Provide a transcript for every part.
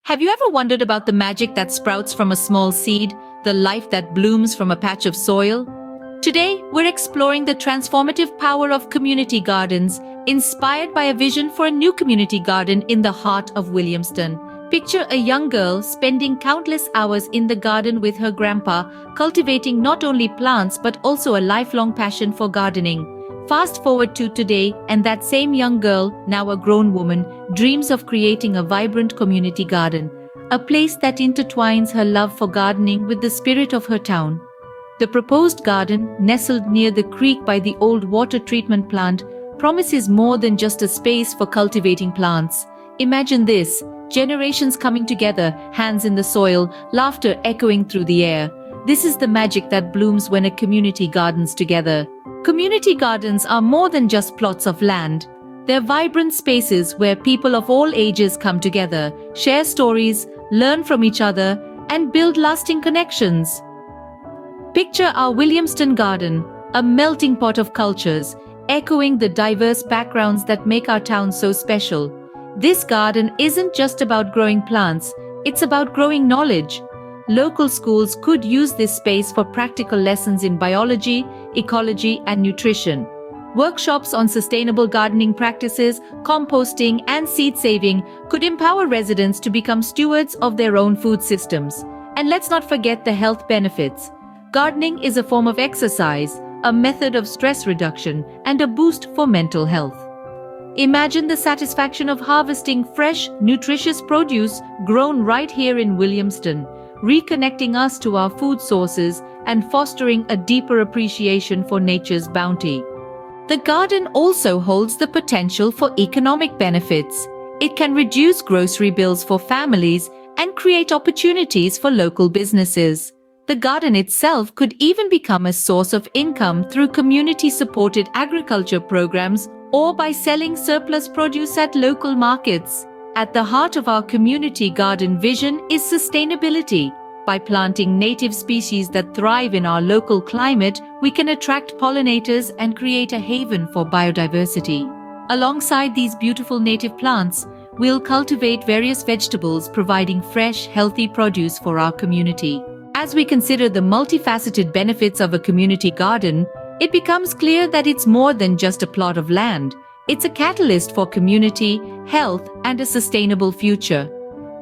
Have you ever wondered about the magic that sprouts from a small seed, the life that blooms from a patch of soil? Today, we're exploring the transformative power of community gardens, inspired by a vision for a new community garden in the heart of Williamston. Picture a young girl spending countless hours in the garden with her grandpa, cultivating not only plants but also a lifelong passion for gardening. Fast forward to today, and that same young girl, now a grown woman, dreams of creating a vibrant community garden, a place that intertwines her love for gardening with the spirit of her town. The proposed garden, nestled near the creek by the old water treatment plant, promises more than just a space for cultivating plants. Imagine this: generations coming together, hands in the soil, laughter echoing through the air. This is the magic that blooms when a community gardens together. Community gardens are more than just plots of land. They're vibrant spaces where people of all ages come together, share stories, learn from each other, and build lasting connections. Picture our Williamston garden, a melting pot of cultures, echoing the diverse backgrounds that make our town so special. This garden isn't just about growing plants, it's about growing knowledge. Local schools could use this space for practical lessons in biology, ecology, and nutrition. Workshops on sustainable gardening practices, composting, and seed saving could empower residents to become stewards of their own food systems. And let's not forget the health benefits. Gardening is a form of exercise, a method of stress reduction, and a boost for mental health. Imagine the satisfaction of harvesting fresh, nutritious produce grown right here in Williamston, reconnecting us to our food sources and fostering a deeper appreciation for nature's bounty. The garden also holds the potential for economic benefits. It can reduce grocery bills for families and create opportunities for local businesses. The garden itself could even become a source of income through community-supported agriculture programs or by selling surplus produce at local markets. At the heart of our community garden vision is sustainability. By planting native species that thrive in our local climate, we can attract pollinators and create a haven for biodiversity. Alongside these beautiful native plants, we'll cultivate various vegetables, providing fresh, healthy produce for our community. As we consider the multifaceted benefits of a community garden, it becomes clear that it's more than just a plot of land. It's a catalyst for community, health, and a sustainable future.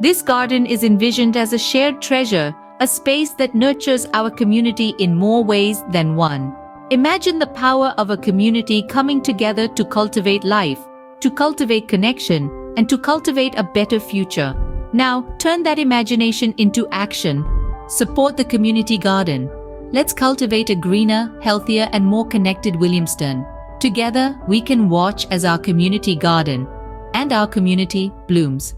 This garden is envisioned as a shared treasure, a space that nurtures our community in more ways than one. Imagine the power of a community coming together to cultivate life, to cultivate connection, and to cultivate a better future. Now, turn that imagination into action. Support the community garden. Let's cultivate a greener, healthier, and more connected Williamston. Together, we can watch as our community garden and our community blooms.